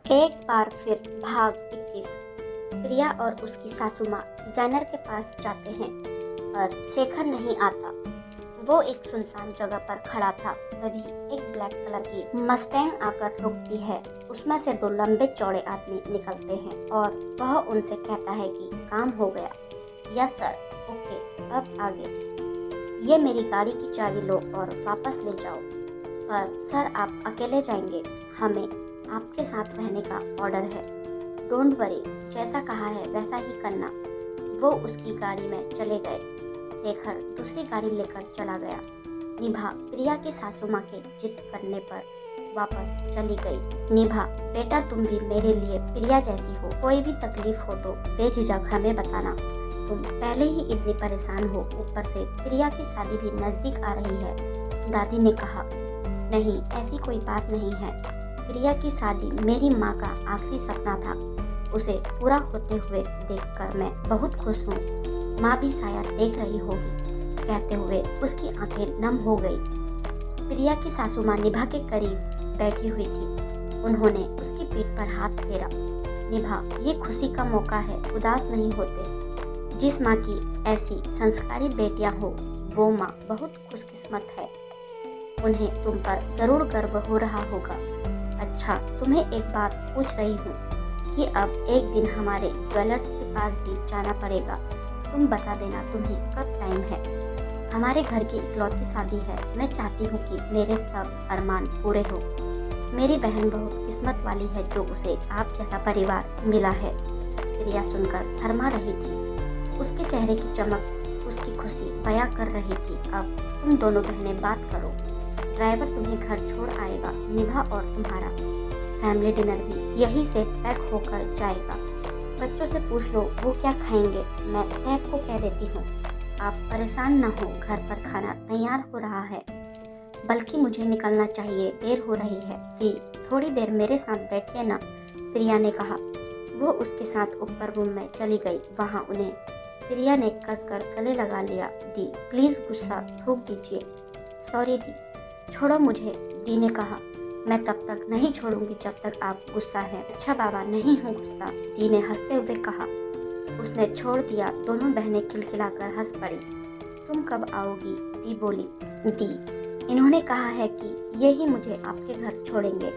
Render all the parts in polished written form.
एक बार फिर भाग 21। प्रिया और उसकी सासू माँ डिजाइनर के पास जाते हैं पर शेखर नहीं आता। वो एक सुनसान जगह पर खड़ा था। तभी एक ब्लैक कलर की मस्टैंग आकर रुकती है। उसमें से दो लंबे चौड़े आदमी निकलते हैं और वह उनसे कहता है कि काम हो गया। यस सर, ओके, अब आगे। ये मेरी गाड़ी की चाबी लो और वापस ले जाओ। पर सर, आप अकेले जाएंगे, हमें आपके साथ रहने का ऑर्डर है। डोंट वरी, जैसा कहा है वैसा ही करना। वो उसकी गाड़ी में चले गए। शेखर दूसरी गाड़ी लेकर चला गया। निभा प्रिया की सासू माँ के जिद करने पर वापस चली गई। निभा, बेटा तुम भी मेरे लिए प्रिया जैसी हो। कोई भी तकलीफ हो तो बेझिझक हमें बताना। तुम पहले ही इतनी परेशान हो, ऊपर से प्रिया की शादी भी नजदीक आ रही है। दादी ने कहा, नहीं, ऐसी कोई बात नहीं है। प्रिया की शादी मेरी माँ का आखिरी सपना था। उसे पूरा होते हुए देखकर मैं बहुत खुश हूँ। माँ भी शायद देख रही होगी। कहते हुए उसकी आंखें नम हो गई। प्रिया की सासू माँ निभा के करीब बैठी हुई थी। उन्होंने उसकी पीठ पर हाथ फेरा। निभा, ये खुशी का मौका है, उदास नहीं होते। जिस माँ की ऐसी संस्कारी बेटियां हो वो माँ बहुत खुशकिस्मत है। उन्हें तुम पर जरूर गर्व हो रहा होगा। अच्छा, तुम्हें एक बात पूछ रही हूँ कि अब एक दिन हमारे ज्वेलर्स के पास भी जाना पड़ेगा। तुम बता देना तुम्हें कब टाइम है। हमारे घर की इकलौती शादी है। मैं चाहती हूँ कि मेरे सब अरमान पूरे हो। मेरी बहन बहुत किस्मत वाली है जो उसे आप जैसा परिवार मिला है। प्रिया सुनकर शर्मा रही थी। उसके चेहरे की चमक उसकी खुशी बयां कर रही थी। अब तुम दोनों बहनें बात करो। ड्राइवर तुम्हें घर छोड़ आएगा। निभा और तुम्हारा फैमिली डिनर भी यहीं से पैक होकर जाएगा। बच्चों से पूछ लो वो क्या खाएंगे। मैं सैफ को कह देती हूँ। आप परेशान न हो, घर पर खाना तैयार हो रहा है। बल्कि मुझे निकलना चाहिए, देर हो रही है। जी, थोड़ी देर मेरे साथ बैठिए ना, प्रिया ने कहा। वो उसके साथ ऊपर रूम में चली गई। वहाँ उन्हें प्रिया ने कसकर गले लगा लिया। दी, प्लीज गुस्सा थूक दीजिए। सॉरी दी, छोड़ो मुझे, दी ने कहा। मैं तब तक नहीं छोड़ूंगी जब तक आप गुस्सा हैं। अच्छा बाबा, नहीं हूँ गुस्सा, दी ने हंसते हुए कहा। उसने छोड़ दिया। दोनों बहनें खिलखिलाकर हंस पड़ी। तुम कब आओगी, दी बोली। दी, इन्होंने कहा है कि ये ही मुझे आपके घर छोड़ेंगे।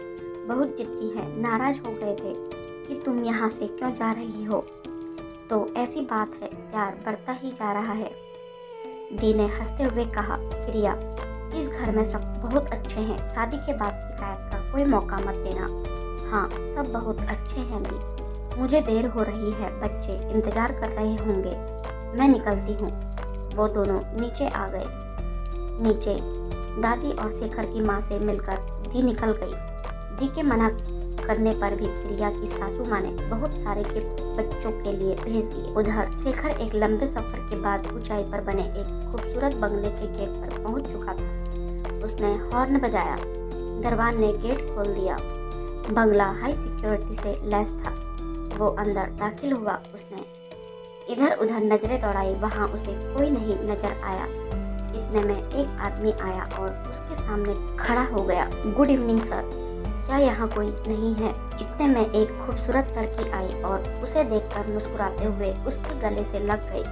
बहुत जिद्दी है, नाराज हो गए थे कि तुम यहाँ से क्यों जा रही हो। तो ऐसी बात है, प्यार बढ़ता ही जा रहा है, दी ने हंसते हुए कहा। प्रिया, इस घर में सब बहुत अच्छे हैं। शादी के बाद शिकायत का कोई मौका मत देना। हाँ, सब बहुत अच्छे हैं दी। मुझे देर हो रही है, बच्चे इंतजार कर रहे होंगे। मैं निकलती हूँ। वो दोनों नीचे आ गए। नीचे दादी और शेखर की माँ से मिलकर दी निकल गई। दी के मना करने पर भी प्रिया की सासू माँ ने बहुत सारे गिफ्ट बच्चों के लिए भेज दिए। उधर शेखर एक लंबे सफर के बाद ऊंचाई पर बने एक खूबसूरत बंगले के गेट पर पहुंच चुका था। उसने हॉर्न बजाया। दरबान ने गेट खोल दिया। बंगला हाई सिक्योरिटी से लैस था। वो अंदर दाखिल हुआ। उसने इधर उधर नजरें दौड़ाई। वहाँ उसे कोई नहीं नजर आया। इतने में एक आदमी आया और उसके सामने खड़ा हो गया। गुड इवनिंग सर, क्या यहाँ कोई नहीं है। इतने में एक खूबसूरत लड़की आई और उसे देखकर मुस्कुराते हुए उसके गले से लग गई।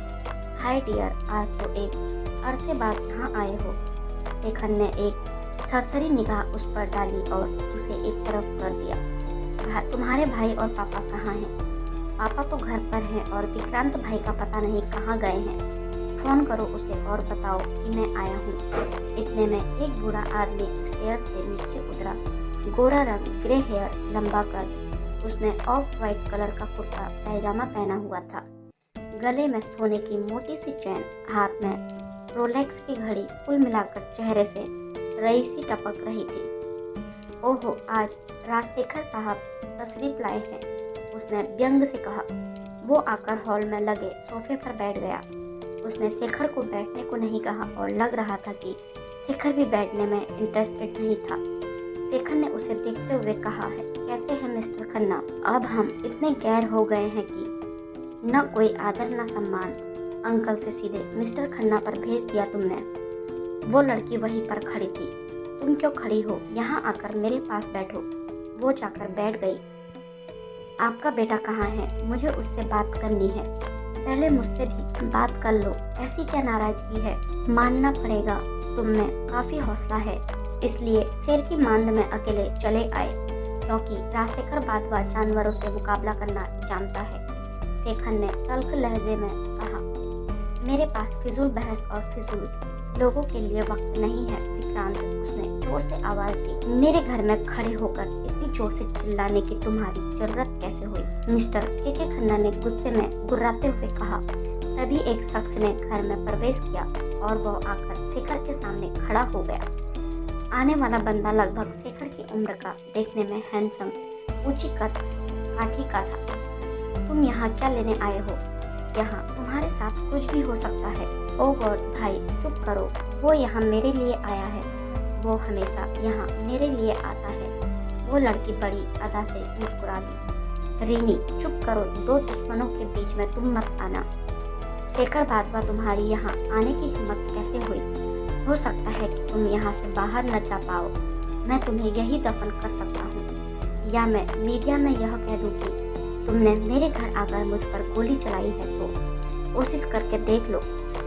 हाय डियर, आज तो एक अरसे बाद यहाँ आए हो। शेखर ने एक सरसरी निगाह उस पर डाली और उसे एक तरफ कर दिया। तुम्हारे भाई और पापा कहाँ हैं? पापा तो घर पर हैं और विक्रांत भाई का पता नहीं कहाँ गए हैं। फोन करो उसे और बताओ कि मैं आया हूँ। इतने में एक बूढ़ा आदमी स्टेयर से नीचे उतरा। गोरा रंग, ग्रे हेयर, लंबा कद। उसने ऑफ वाइट कलर का कुर्ता पैजामा पहना हुआ था। गले में सोने की मोटी सी चैन, हाथ में रोलेक्स की घड़ी। कुल मिलाकर चेहरे से रईसी टपक रही थी। ओहो, आज राजशेखर साहब तशरीफ लाए हैं, उसने व्यंग से कहा। वो आकर हॉल में लगे सोफे पर बैठ गया। उसने शेखर को बैठने को नहीं कहा और लग रहा था कि शेखर भी बैठने में इंटरेस्टेड नहीं था। शेखर ने उसे देखते हुए कहा है, कैसे हैं मिस्टर खन्ना? अब हम इतने गैर हो गए हैं कि न कोई आदर न सम्मान। अंकल से सीधे मिस्टर खन्ना पर भेज दिया तुमने। वो लड़की वहीं पर खड़ी थी। तुम क्यों खड़ी हो? यहाँ आकर मेरे पास बैठो। वो जाकर बैठ गई। आपका बेटा कहाँ है? मुझे उससे बात करनी है। पहले मुझसे भी बात कर लो। ऐसी क्या नाराजगी है? मानना पड़ेगा तुम में काफी हौसला है, इसलिए शेर की मांद में अकेले चले आए, क्योंकि राजशेखर बाजवा जानवरों से मुकाबला करना जानता है। शेखर ने तल्ख लहजे में कहा, मेरे पास फिजूल बहस और फिजूल लोगों के लिए वक्त नहीं है विक्रांत। उसने जोर से आवाज दी, मेरे घर में खड़े होकर इतनी जोर से चिल्लाने की तुम्हारी जरूरत कैसे हुई? मिस्टर के खन्ना ने गुस्से में गुर्राते हुए कहा। तभी एक शख्स ने घर में प्रवेश किया और वह आकर शेखर के सामने खड़ा हो गया। आने वाला बंदा लगभग शेखर की उम्र का, देखने में हैंडसम, ऊंची कद काठी का था। तुम यहाँ क्या लेने आए हो? यहाँ तुम्हारे साथ कुछ भी हो सकता है। ओ गॉड भाई चुप करो, वो यहाँ मेरे लिए आया है। वो हमेशा यहाँ मेरे लिए आता है। वो लड़की बड़ी अदा से मुस्कुरा दी। रीनी चुप करो, दो दुश्मनों के बीच में तुम मत आना। शेखर बाजवा तुम्हारी यहाँ आने की हिम्मत कैसे हुई? हो सकता है कि तुम यहाँ से बाहर न जा पाओ। मैं तुम्हें यही दफन कर सकता हूँ, या मैं मीडिया में यह कह दूँ कि तुमने मेरे घर आकर मुझ पर गोली चलाई है। तो कोशिश करके देख लो।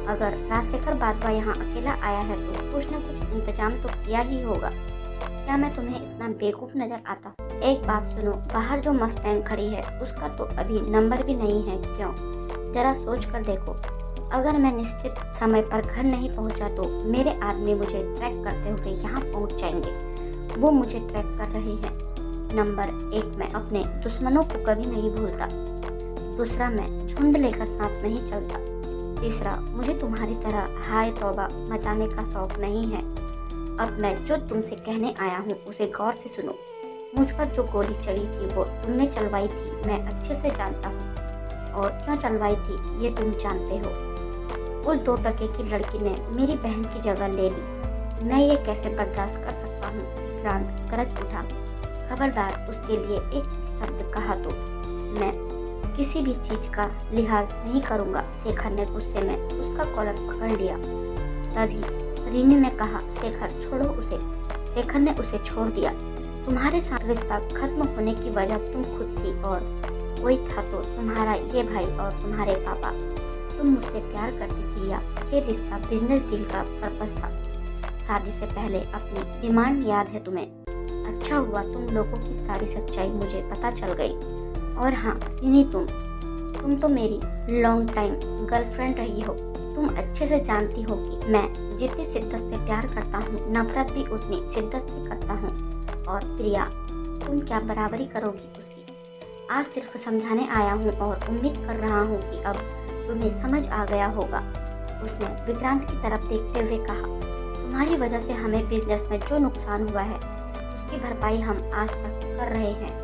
अगर राजशेखर बाजवा यहाँ अकेला आया है तो कुछ न कुछ इंतजाम तो किया ही होगा। क्या मैं तुम्हें इतना बेवकूफ़ नजर आता हूँ? एक बात सुनो, बाहर जो मस्टैंग खड़ी है उसका तो अभी नंबर भी नहीं है। क्यों? जरा सोच कर देखो। अगर मैं निश्चित समय पर घर नहीं पहुंचा तो मेरे आदमी मुझे ट्रैक करते हुए यहाँ पहुंच जाएंगे। वो मुझे ट्रैक कर रहे हैं। नंबर 1, मैं अपने दुश्मनों को कभी नहीं भूलता। दूसरा, मैं झुंड लेकर साथ नहीं चलता। तीसरा, मुझे तुम्हारी तरह हाय तौबा मचाने का शौक नहीं है। अब मैं जो तुमसे कहने आया हूँ उसे गौर से सुनो। मुझ पर जो गोली चली थी वो तुमने चलवाई थी, मैं अच्छे से जानता हूँ। और क्यों चलवाई थी ये तुम जानते हो। उस 2 टके की लड़की ने मेरी बहन की जगह ले ली। मैं ये कैसे बर्दाश्त कर सकता हूँ? विक्रांत गरज उठा। खबरदार उसके लिए एक शब्द कहा तो मैं किसी भी चीज का लिहाज नहीं करूँगा। शेखर ने गुस्से में उसका कॉलर पकड़ लिया। तभी रीनी ने कहा, शेखर छोड़ो उसे। शेखर ने उसे छोड़ दिया। तुम्हारे साथ रिश्ता खत्म होने की वजह तुम खुद थी, और कोई था तो तुम्हारा ये भाई और तुम्हारे पापा। तुम मुझसे प्यार करती थी या ये रिश्ता बिजनेस डील का पर्पस था? शादी से पहले अपनी डिमांड याद है तुम्हें? अच्छा हुआ तुम लोगों की सारी सच्चाई मुझे पता चल गई। और हाँ इन्हीं तुम तो मेरी लॉन्ग टाइम गर्लफ्रेंड रही हो। तुम अच्छे से जानती हो कि मैं जितनी शिद्दत से प्यार करता हूँ, नफरत भी उतनी शिद्दत से करता हूँ। और प्रिया, तुम क्या बराबरी करोगी उसकी? आज सिर्फ समझाने आया हूँ और उम्मीद कर रहा हूँ कि अब तुम्हें समझ आ गया होगा। उसने विक्रांत की तरफ देखते हुए कहा, तुम्हारी वजह से हमें बिजनेस में जो नुकसान हुआ है उसकी भरपाई हम आज तक कर रहे हैं।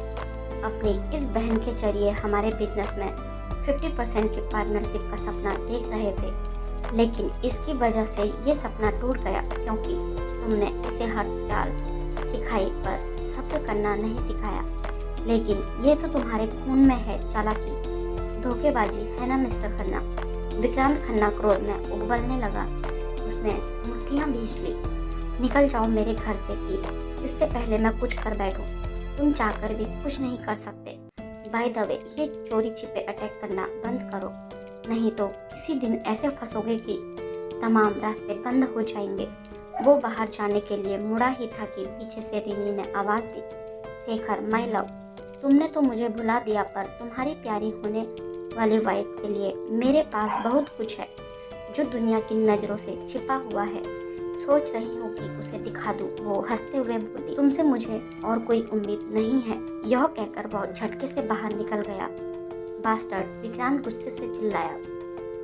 अपनी इस बहन के जरिए हमारे बिजनेस में 50% की पार्टनरशिप का सपना देख रहे थे, लेकिन इसकी वजह से ये सपना टूट गया क्योंकि तुमने इसे हर चाल सिखाई पर सब्र करना नहीं सिखाया। लेकिन ये तो तुम्हारे खून में है, चालाकी, धोखेबाजी, है ना मिस्टर खन्ना? विक्रांत खन्ना क्रोध में उबलने लगा। उसने मुट्ठियां भींच ली। निकल जाओ मेरे घर से कि इससे पहले मैं कुछ कर बैठूं। तुम चाहकर भी कुछ नहीं कर सकते। बाय द वे, ये चोरी छिपे अटैक करना बंद करो, नहीं तो किसी दिन ऐसे फंसोगे कि तमाम रास्ते बंद हो जाएंगे। वो बाहर जाने के लिए मुड़ा ही था कि पीछे से रीनी ने आवाज़ दी, शेखर माय लव, तुमने तो मुझे भुला दिया, पर तुम्हारी प्यारी होने वाली वाइफ के लिए मेरे पास बहुत कुछ है जो दुनिया की नज़रों से छिपा हुआ है। सोच रही हूँ कि उसे दिखा दूँ। वो हंसते हुए बोली, तुमसे मुझे और कोई उम्मीद नहीं है। यह कहकर वो झटके से बाहर निकल गया। बास्टर्ड, विक्रांत गुस्से से चिल्लाया।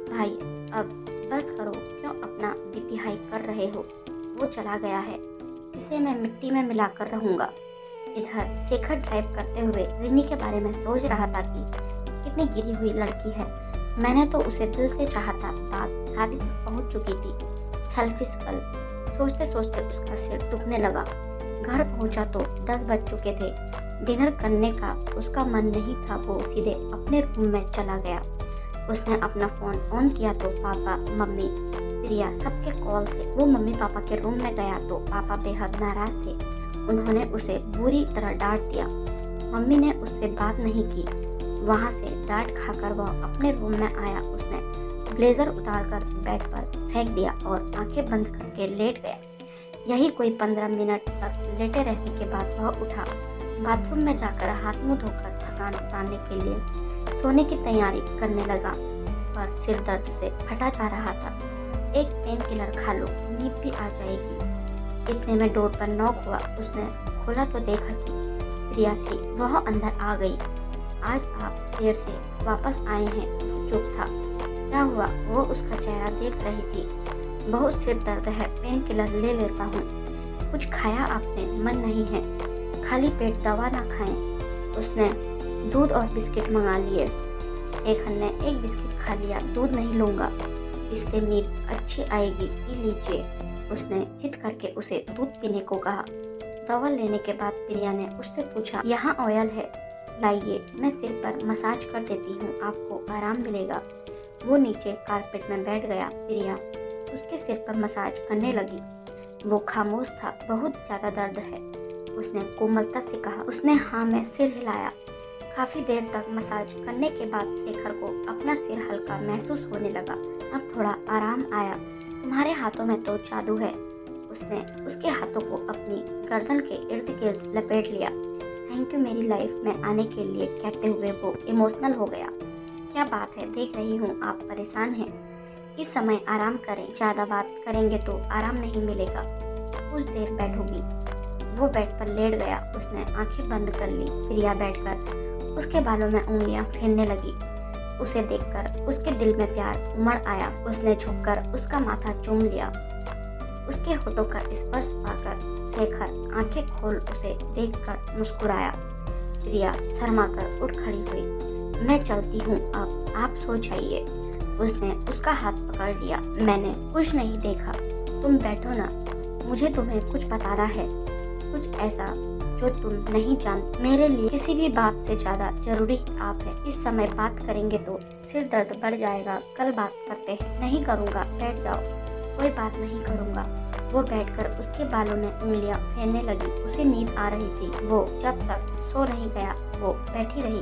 भाई अब बस करो, क्यों अपना बीपी हाई कर रहे हो? वो चला गया है, इसे मैं मिट्टी में मिलाकर रहूँगा। इधर शेखर ड्राइव करते हुए रिनी के बारे में सोच रहा था कि कितनी गिरी हुई लड़की है। मैंने तो उसे दिल से चाहा था, बात शादी तक पहुँच चुकी थी। Selfish girl. सोचते सोचते उसका सिर दुखने लगा। घर पहुंचा तो 10 बज चुके थे। डिनर करने का उसका मन नहीं था। वो सीधे अपने रूम में चला गया। उसने अपना फ़ोन ऑन किया तो पापा, मम्मी, प्रिया सबके कॉल थे। वो मम्मी पापा के रूम में गया तो पापा बेहद नाराज़ थे। उन्होंने उसे बुरी तरह डांट दिया। मम्मी ने उससे बात नहीं की। वहाँ से डांट खाकर वह अपने रूम में आया। उसने ब्लेजर उतारकर बेड पर फेंक दिया और आंखें बंद करके लेट गया। यही कोई 15 मिनट तक लेटे रहने के बाद वह उठा। बाथरूम में जाकर हाथ मुंह धोकर थकान उतारने के लिए सोने की तैयारी करने लगा, पर सिर दर्द से फटा जा रहा था। एक पेन किलर खा लो, नींद भी आ जाएगी। इतने में डोर पर नॉक हुआ। उसने खोला तो देखा कि प्रिया थी। वह अंदर आ गई। आज आप देर से वापस आए हैं। चुप था। क्या हुआ? वो उसका चेहरा देख रही थी। बहुत सिर दर्द है, पेन किलर ले लेता हूँ। कुछ खाया आपने? मन नहीं है। खाली पेट दवा ना खाएं। उसने दूध और बिस्किट मंगा लिए। शेखर ने एक बिस्किट खा लिया। दूध नहीं लूँगा, इससे नींद अच्छी आएगी, पी लीजिए। उसने जिद करके उसे दूध पीने को कहा। दवा लेने के बाद प्रिया ने उससे पूछा, यहाँ ऑयल है, लाइए, मैं सिर पर मसाज कर देती हूँ, आपको आराम मिलेगा। वो नीचे कारपेट में बैठ गया। प्रिया उसके सिर पर मसाज करने लगी। वो खामोश था। बहुत ज़्यादा दर्द है, उसने कोमलता से कहा। उसने हाँ में सिर हिलाया। काफ़ी देर तक मसाज करने के बाद शेखर को अपना सिर हल्का महसूस होने लगा। अब थोड़ा आराम आया। तुम्हारे हाथों में तो जादू है। उसने उसके हाथों को अपनी गर्दन के इर्द गिर्द लपेट लिया। थैंक यू मेरी लाइफ में आने के लिए, कहते हुए वो इमोशनल हो गया। क्या बात है, देख रही हूँ आप परेशान हैं। इस समय आराम करें, ज़्यादा बात करेंगे तो आराम नहीं मिलेगा। कुछ देर बैठोगी। वो बेड पर लेट गया। उसने आंखें बंद कर ली। प्रिया बैठकर उसके बालों में उंगलियां फेरने लगी। उसे देखकर उसके दिल में प्यार उमड़ आया। उसने झुककर उसका माथा चूम लिया। उसके होठों का स्पर्श पाकर शेखर आंखें खोल उसे देखकर मुस्कुराया। प्रिया शर्माकर उठ खड़ी हुई। मैं चलती हूँ, अब आप सो जाइए। उसने उसका हाथ पकड़ लिया। मैंने कुछ नहीं देखा, तुम बैठो ना, मुझे तुम्हें कुछ बताना है, कुछ ऐसा जो तुम नहीं जानते। मेरे लिए किसी भी बात से ज़्यादा जरूरी आप है। इस समय बात करेंगे तो सिर दर्द बढ़ जाएगा। कल बात करते हैं। नहीं करूँगा, बैठ जाओ। कोई बात नहीं करूँगा। वो बैठकर उसके बालों में उंगलियां फेरने लगी। उसे नींद आ रही थी। वो जब तक सो नहीं गया वो बैठी रही।